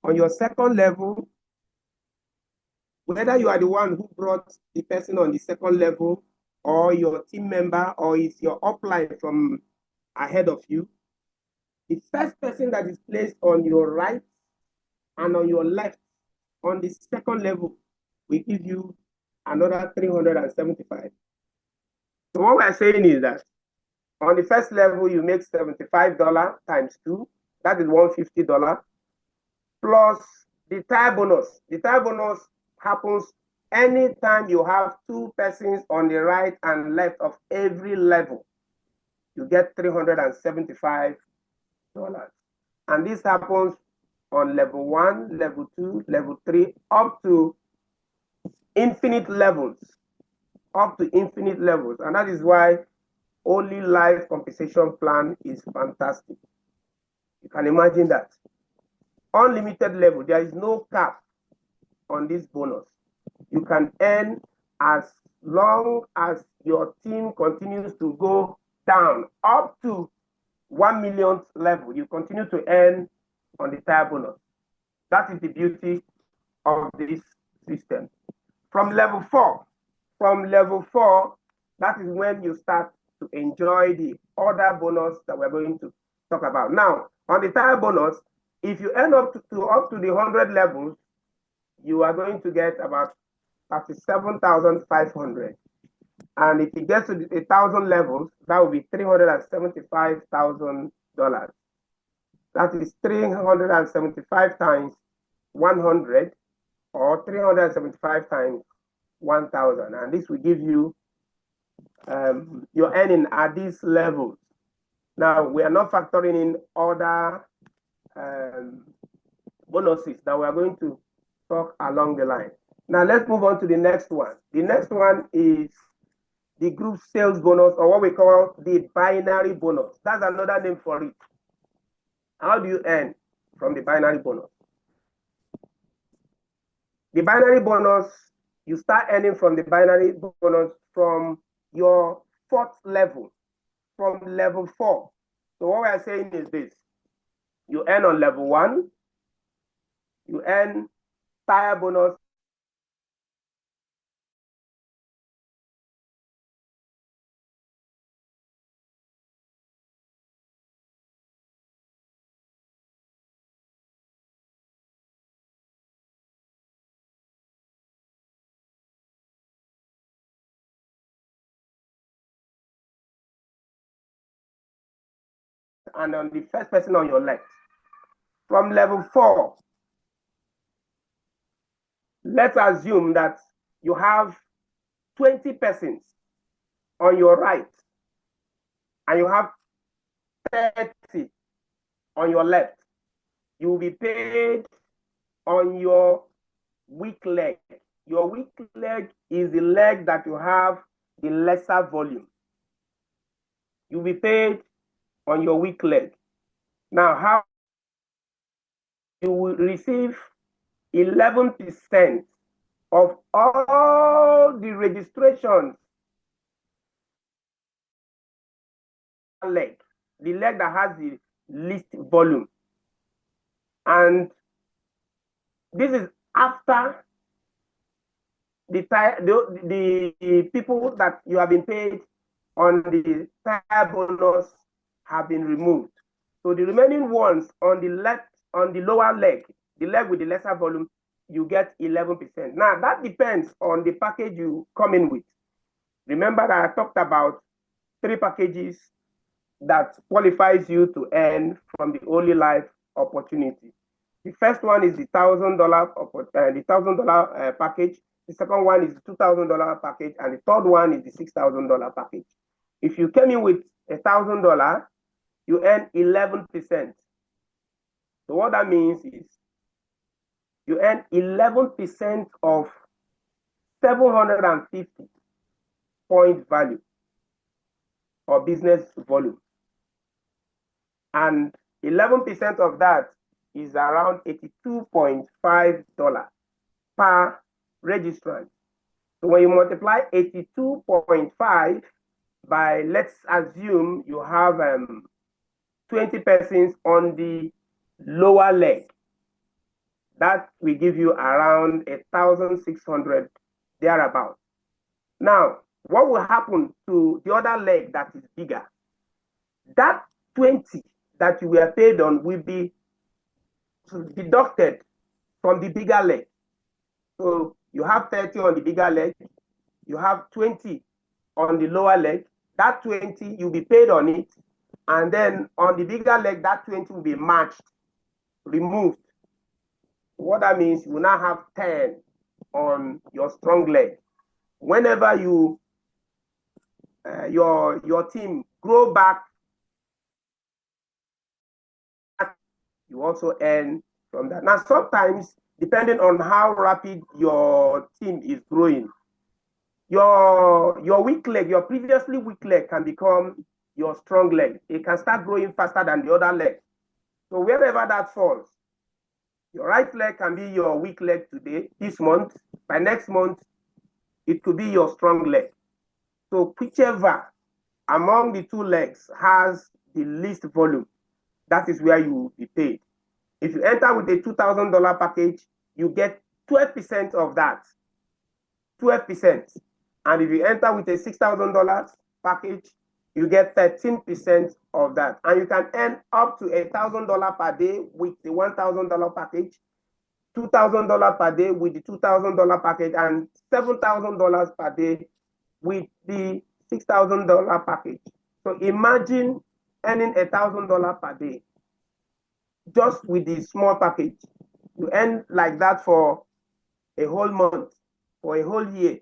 on your second level, whether you are the one who brought the person on the second level or your team member or it's your upline from ahead of you, the first person that is placed on your right and on your left on the second level will give you another $375. So what we're saying is that on the first level, you make $75 times 2, that is $150, plus the tire bonus. The tire bonus happens anytime you have 2 persons on the right and left of every level. You get $375. And this happens on level 1, level 2, level 3, up to infinite levels. Up to infinite levels. And that is why Olylife compensation plan is fantastic. You can imagine that. Unlimited level, there is no cap on this bonus. You can earn as long as your team continues to go down up to 1 millionth level. You continue to earn on the tire bonus. That is the beauty of this system. From level 4, that is when you start to enjoy the other bonus that we're going to talk about. Now, on the tire bonus, if you end up to the 100 levels, you are going to get about $37,500. And if you get to the 1,000 levels, that will be $375,000. That is 375 times 100 or 375 times 1,000. And this will give you your earning at these levels. Now, we are not factoring in other bonuses that we are going to talk along the line. Now let's move on to the next one. The next one is the group sales bonus, or what we call the binary bonus. That's another name for it. How do you earn from the binary bonus? The binary bonus, you start earning from the binary bonus from your 4th level, from level 4. So what we are saying is this: you earn on level 1, you earn Tera bonus and on the first person on your left. From level 4, let's assume that you have 20 persons on your right and you have 30 on your left. You will be paid on your weak leg. Your weak leg is the leg that you have the lesser volume. You'll be paid on your weak leg. Now, how you will receive 11% of all the registrations leg, the leg that has the least volume. And this is after the people that you have been paid on the Tera bonus have been removed. So the remaining ones on the left, on the lower leg, the leg with the lesser volume, you get 11%. Now that depends on the package you come in with. Remember that I talked about 3 packages that qualifies you to earn from the Olylife opportunity. The first one is the $1,000 package. The second one is the $2,000 package, and the third one is the $6,000 package. If you came in with $1,000, you earn 11%. So what that means is you earn 11% of 750 point value or business volume. And 11% of that is around $82.5 per registrant. So when you multiply 82.5 by, let's assume you have 20 persons on the lower leg, that will give you around 1,600 thereabout. Now, what will happen to the other leg that is bigger? That 20 that you were paid on will be deducted from the bigger leg. So you have 30 on the bigger leg, you have 20 on the lower leg. That 20, you'll be paid on it. And then on the bigger leg, that 20 will be matched, removed. What that means, you will now have 10 on your strong leg. Whenever you your team grow back, you also earn from that. Now, sometimes, depending on how rapid your team is growing, your weak leg, your previously weak leg can become your strong leg. It can start growing faster than the other leg. So wherever that falls, your right leg can be your weak leg today, this month. By next month, it could be your strong leg. So whichever among the 2 legs has the least volume, that is where you will be paid. If you enter with a $2,000 package, you get 12% of that. 12%. And if you enter with a $6,000 package, you get 13% of that. And you can earn up to $1,000 per day with the $1,000 package, $2,000 per day with the $2,000 package, and $7,000 per day with the $6,000 package. So imagine earning $1,000 per day just with the small package. You earn like that for a whole month, for a whole year.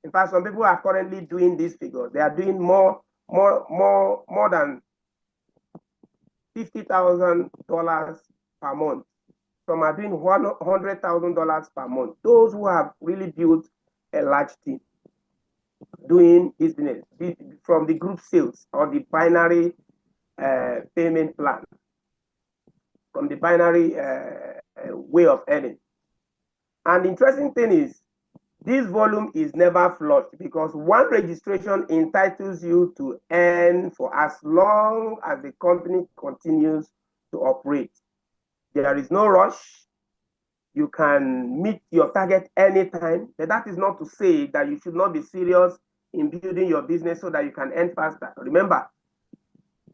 In fact, some people are currently doing this figure. They are doing more than $50,000 per month Some are doing $100,000 per month. Those who have really built a large team doing business from the group sales or the binary payment plan, from the binary way of earning. And the interesting thing is, this volume is never flushed because one registration entitles you to earn for as long as the company continues to operate. There is no rush. You can meet your target anytime. But that is not to say that you should not be serious in building your business so that you can earn faster. Remember,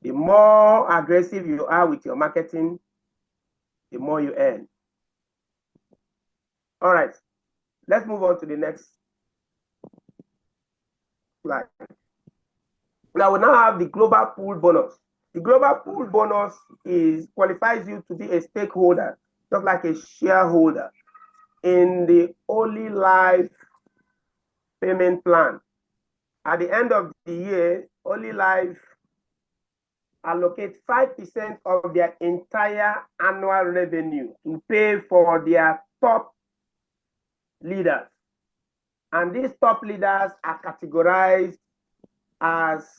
the more aggressive you are with your marketing, the more you earn. All right, let's move on to the next slide. Now we now have the global pool bonus. The global pool bonus qualifies you to be a stakeholder, just like a shareholder in the Olylife payment plan. At the end of the year, Olylife allocate 5% of their entire annual revenue to pay for their top leaders. And these top leaders are categorized as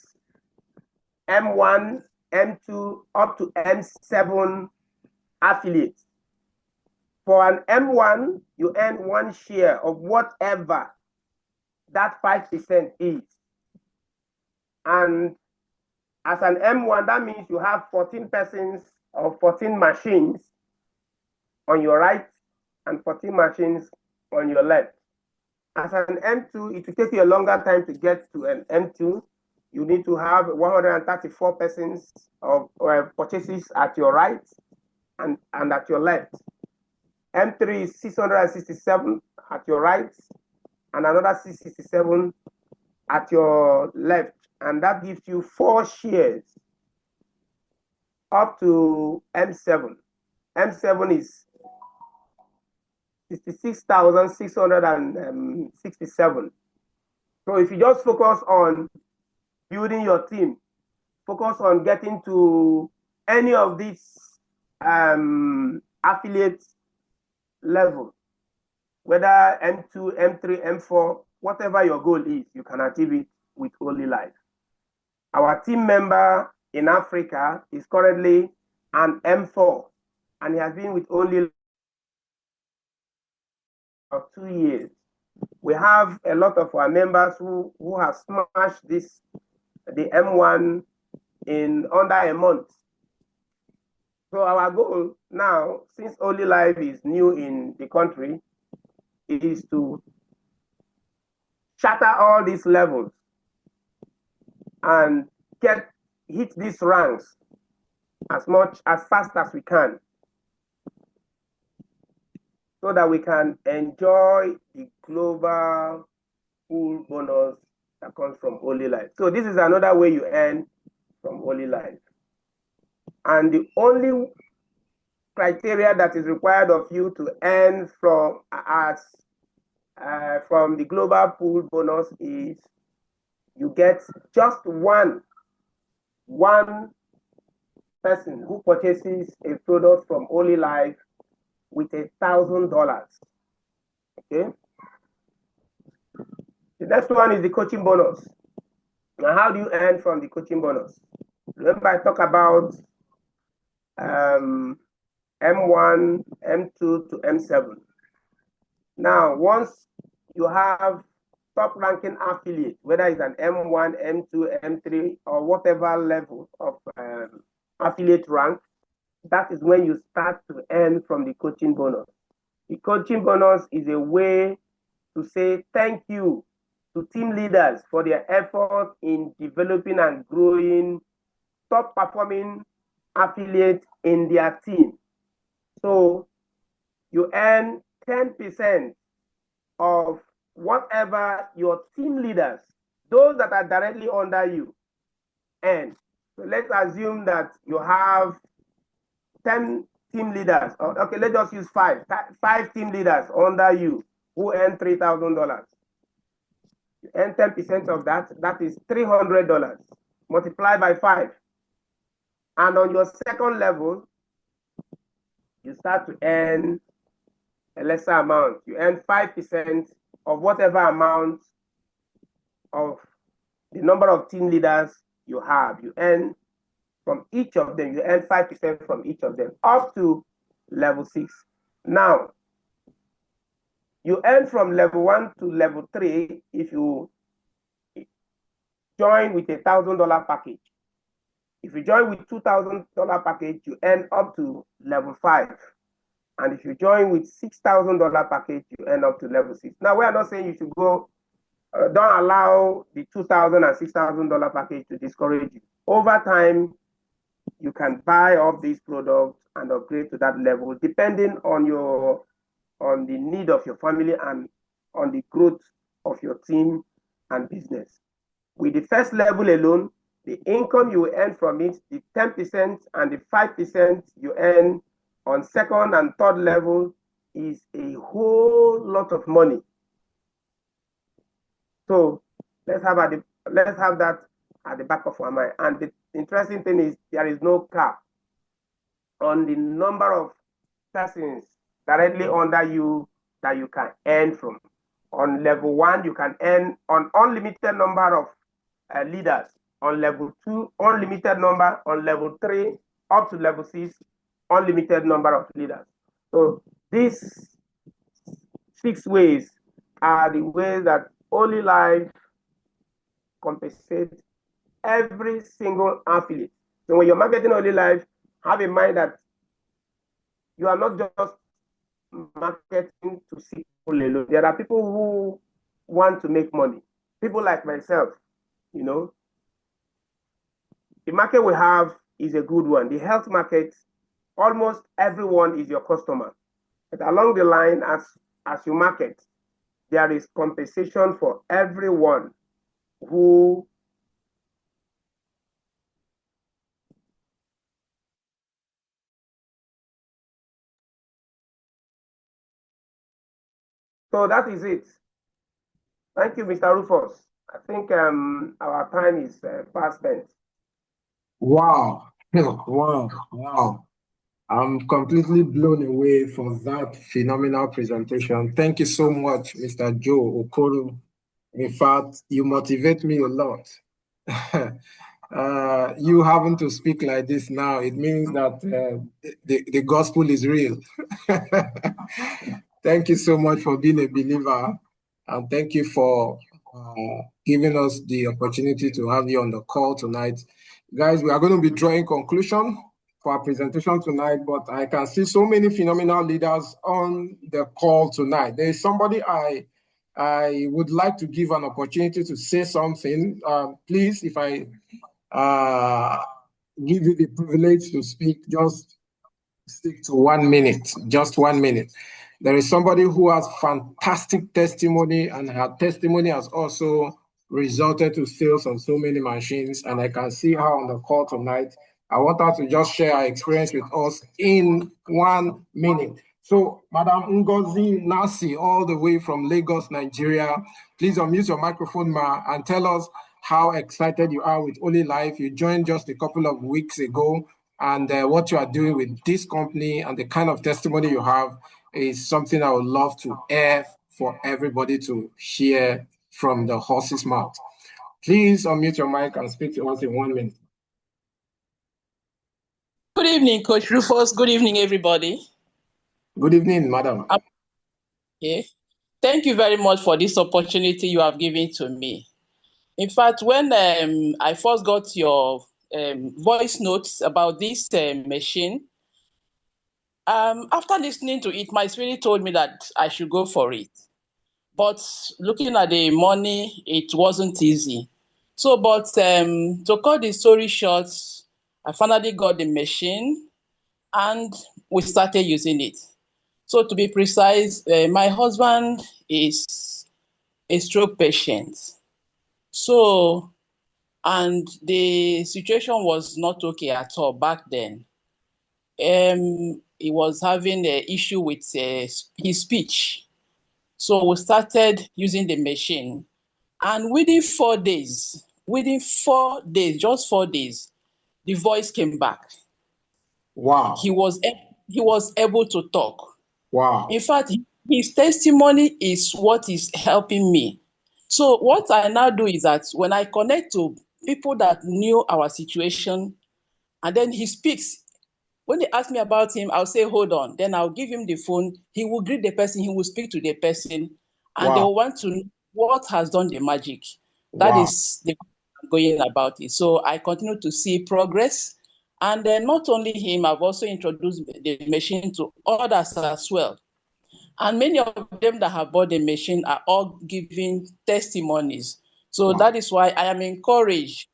M1, M2, up to M7 affiliates. For an M1, you earn 1 share of whatever that 5% is. And as an M1, that means you have 14 persons or 14 machines on your right and 14 machines on your left. As an M2, it will take you a longer time to get to an M2. You need to have 134 persons of purchases at your right and at your left. M3 is 667 at your right and another 667 at your left. And that gives you 4 shares up to M7. M7 is 66,667. So if you just focus on building your team, focus on getting to any of these affiliate level, whether M2, M3, M4, whatever your goal is, you can achieve it with Olylife. Our team member in Africa is currently an M4, and he has been with Olylife for 2 years. We have a lot of our members who have smashed the M1 in under a month. So our goal now, since Olylife is new in the country, is to shatter all these levels and hit these ranks as fast as we can, so that we can enjoy the global pool bonus that comes from Olylife. So this is another way you earn from Olylife. And the only criteria that is required of you to earn from the global pool bonus is you get just one person who purchases a product from Olylife with $1,000. Okay. The next one is the coaching bonus. Now, how do you earn from the coaching bonus? Remember, I talked about M1, M2 to M7. Now, once you have top ranking affiliate, whether it's an M1, M2, M3, or whatever level of affiliate rank, that is when you start to earn from the coaching bonus. The coaching bonus is a way to say thank you to team leaders for their effort in developing and growing top performing affiliates in their team. So you earn 10% of whatever your team leaders, those that are directly under you, earn. So let's assume that you have 10 team leaders. Okay, let's just use 5 team leaders under you who earn $3,000. You earn 10% of that. That is $300 multiplied by 5. And on your second level, you start to earn a lesser amount. You earn 5% of whatever amount of the number of team leaders you have. You earn from each of them, you earn 5% from each of them up to level 6. Now, you earn from level 1 to level 3 if you join with $1,000 package. If you join with $2,000 package, you earn up to level 5. And if you join with $6,000 package, you earn up to level 6. Now, we are not saying you should go, don't allow the $2,000 and $6,000 package to discourage you. Over time, you can buy up these products and upgrade to that level, depending on the need of your family and on the growth of your team and business. With the first level alone, the income you earn from it, the 10% and the 5% you earn on second and third level is a whole lot of money. So let's have that at the back of our mind. And the interesting thing is there is no cap on the number of persons directly under you that you can earn from. On level 1, you can earn on unlimited number of leaders. On level 2, unlimited number. On level 3, up to level 6, unlimited number of leaders. So these 6 ways are the ways that Olylife compensates every single affiliate. So when you're marketing Olylife, have in mind that you are not just marketing to see people alone. There are people who want to make money. People like myself, you know. The market we have is a good one. The health market, almost everyone is your customer. But along the line, as you market, there is compensation for everyone who So that is it. Thank you, Mr. Rufus. I think our time is fast spent. Wow. Wow. I'm completely blown away for that phenomenal presentation. Thank you so much, Mr. Joe Okoro. In fact, you motivate me a lot. You having to speak like this now, it means that the gospel is real. Thank you so much for being a believer, and thank you for giving us the opportunity to have you on the call tonight. Guys, we are going to be drawing conclusion for our presentation tonight, but I can see so many phenomenal leaders on the call tonight. There is somebody I would like to give an opportunity to say something. Please, if I give you the privilege to speak, just stick to 1 minute, just 1 minute. There is somebody who has fantastic testimony, and her testimony has also resulted to sales on so many machines, and I can see her on the call tonight. I want her to just share her experience with us in 1 minute. So, Madam Ngozi Nasi, all the way from Lagos, Nigeria, please unmute your microphone, ma, and tell us how excited you are with Olylife. You joined just a couple of weeks ago, and what you are doing with this company and the kind of testimony you have is something I would love to air for everybody to hear from the horse's mouth. Please unmute your mic and speak to us in 1 minute. Good evening, Coach Rufus. Good evening, everybody. Good evening, madam. Okay. Thank you very much for this opportunity you have given to me. In fact, when I first got your voice notes about this machine, after listening to it, my spirit told me that I should go for it. But looking at the money, it wasn't easy. So, but to cut the story short, I finally got the machine and we started using it. So to be precise, my husband is a stroke patient. So, and the situation was not okay at all back then. He was having an issue with his speech. So we started using the machine. And within 4 days, just 4 days, the voice came back. Wow. He was he was able to talk. Wow. In fact, his testimony is what is helping me. So what I now do is that when I connect to people that knew our situation, and then he speaks, when they ask me about him, I'll say, hold on. Then I'll give him the phone. He will greet the person. He will speak to the person. And they Wow. will want to know what has done the magic. That Wow. is the going about it. So I continue to see progress. And then not only him, I've also introduced the machine to others as well. And many of them that have bought the machine are all giving testimonies. So Wow. that is why I am encouraged.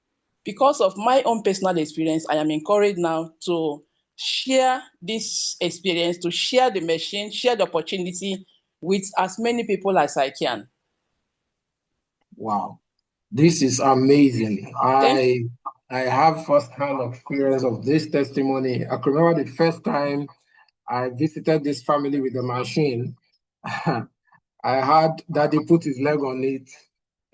Because of my own personal experience, I am encouraged now to share this experience, to share the machine, share the opportunity with as many people as I can. Wow. This is amazing. Thank I have first-hand experience of this testimony. I can remember the first time I visited this family with the machine. I had Daddy put his leg on it.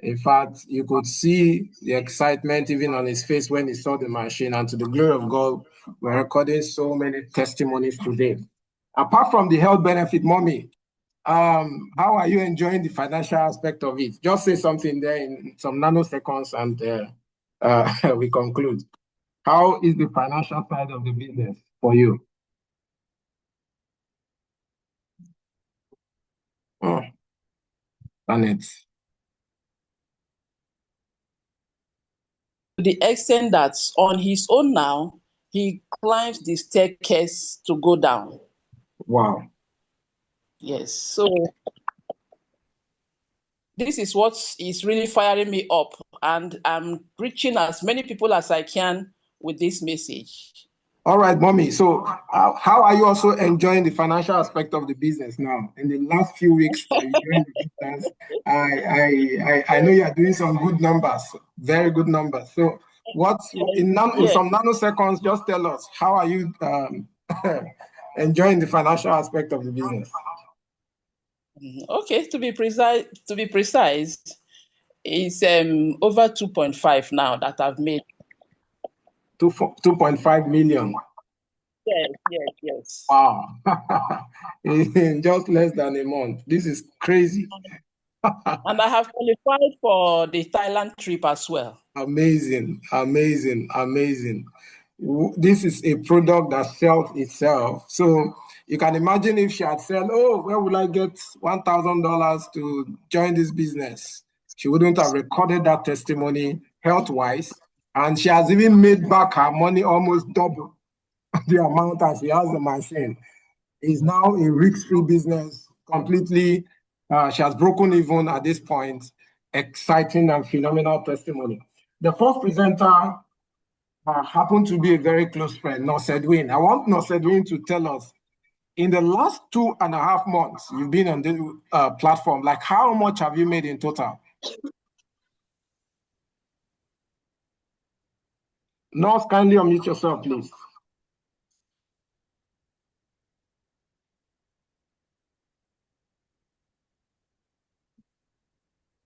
In fact, you could see the excitement even on his face when he saw the machine. And to the glory of God, we're recording so many testimonies today. Apart from the health benefit, mommy, how are you enjoying the financial aspect of it? Just say something there in some nanoseconds and we conclude. How is the financial side of the business for you? And it's to the extent that on his own now, he climbs the staircase to go down. wow. Yes. So this is what is really firing me up, and I'm reaching as many people as I can with this message. All right, mommy. So, how are you also enjoying the financial aspect of the business now? In the last few weeks that you joined the business, I know you are doing some good numbers, very good numbers. So, in Yes. some nanoseconds, just tell us how are you enjoying the financial aspect of the business? Okay, to be precise, it's over 2.5 now that I've made. 2.5 million. Yes. Wow. In just less than a month. This is crazy. And I have qualified for the Thailand trip as well. Amazing. This is a product that sells itself. So you can imagine if she had said, oh, where will I get $1,000 to join this business? She wouldn't have recorded that testimony health-wise. And she has even made back her money almost double the amount as she has the machine. It's now a risk-free business, completely. She has broken even at this point. Exciting and phenomenal testimony. The first presenter happened to be a very close friend, Nurse Edwin. I want Nurse Edwin to tell us, in the last 2.5 months you've been on this platform, like how much have you made in total? Nurse, kindly unmute yourself, please.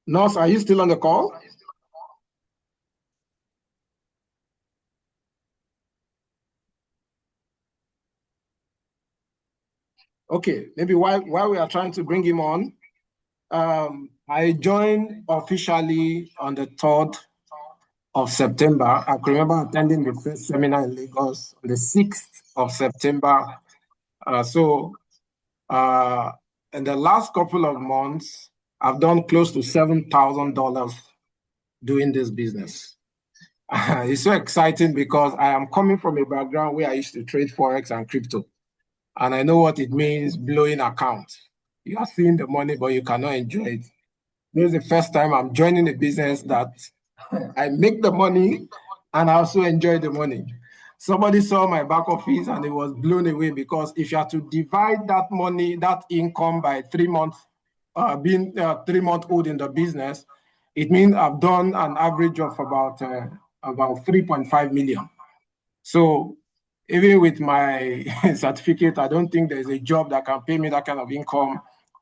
Nurse, are you still on the call? Okay, maybe while we are trying to bring him on, I joined officially on the 3rd of September. I can remember attending the first seminar in Lagos on the 6th of September. In the last couple of months, I've done close to $7,000 doing this business. It's so exciting because I am coming from a background where I used to trade Forex and crypto. And I know what it means blowing accounts. You are seeing the money, but you cannot enjoy it. This is the first time I'm joining a business that I make the money and I also enjoy the money. Somebody saw my back office and it was blown away because if you have to divide that money, that income by 3 months, being 3 months old in the business, it means I've done an average of about 3.5 million. So even with my certificate, I don't think there's a job that can pay me that kind of income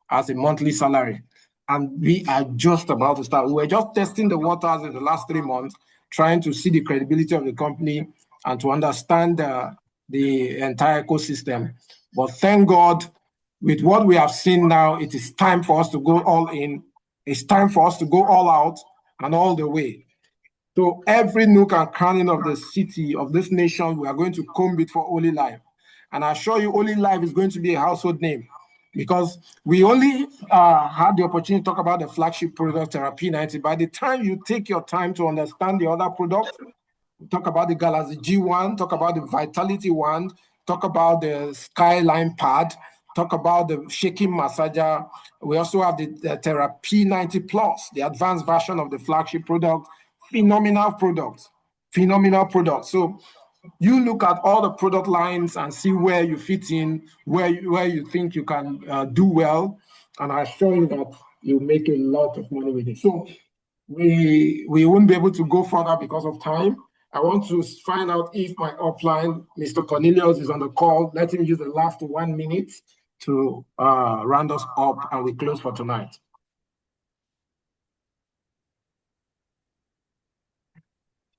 as a monthly salary. And we are just about to start. We were just testing the waters in the last 3 months, trying to see the credibility of the company and to understand the entire ecosystem. But thank God, with what we have seen now, it is time for us to go all in. It's time for us to go all out and all the way. So every nook and cranny of the city, of this nation, we are going to comb it for Olylife. And I assure you, Olylife is going to be a household name, because we only had the opportunity to talk about the flagship product, Tera P90. By the time you take your time to understand the other products, talk about the Galaxy G1, talk about the Vitality Wand, talk about the Skyline Pad, talk about the shaking massager. We also have the Tera P90 Plus, the advanced version of the flagship product. Phenomenal product, phenomenal product. So you look at all the product lines and see where you fit in, where you think you can do well, and I assure you that you make a lot of money with it. So we won't be able to go further because of time. I want to find out if my upline, Mr. Cornelius, is on the call. Let him use the last 1 minute to round us up, and we close for tonight.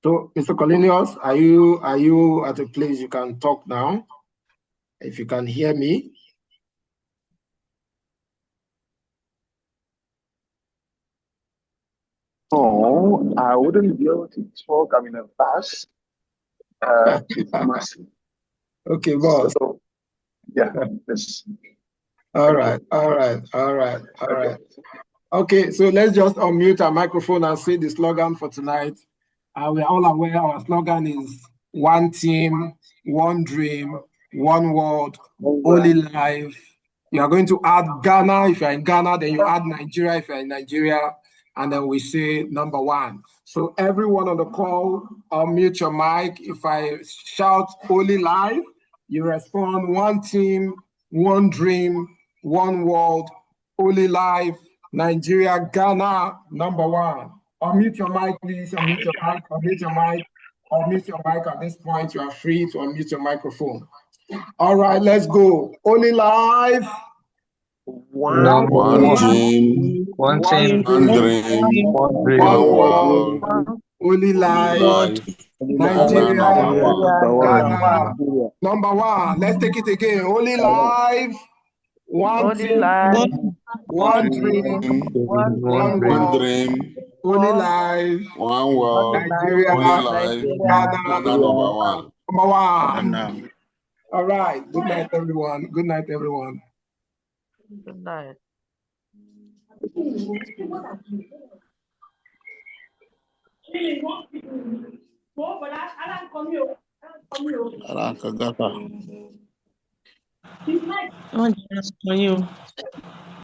So, Mr. Cornelius, are you at a place you can talk now? If you can hear me. Oh, I wouldn't be able to talk. I'm in a bus. It's massive. Okay, boss. So, yeah. This. All right. Okay, so let's just unmute our microphone and say the slogan for tonight. We are all aware our slogan is one team, one dream, one world, Olylife. You are going to add Ghana. If you're in Ghana, then you add Nigeria if you're in Nigeria, and then we say number one. So everyone on the call, unmute your mic. If I shout Olylife, you respond one team, one dream, one world, Olylife, Nigeria, Ghana, number one. Unmute your mic, please. Unmute your mic. Unmute your mic. Unmute your mic. At this point, you are free to unmute your microphone. All right, let's go. Olylife. One team, one dream, one world, Olylife, Nigeria, Ghana, number one. Let's take it again. Olylife, one team, one dream, one world, Olylife, one world, Nigeria, Olylife, Ghana, number one. Number one. All right. Good night, everyone. Good night, everyone. Good night. Alan,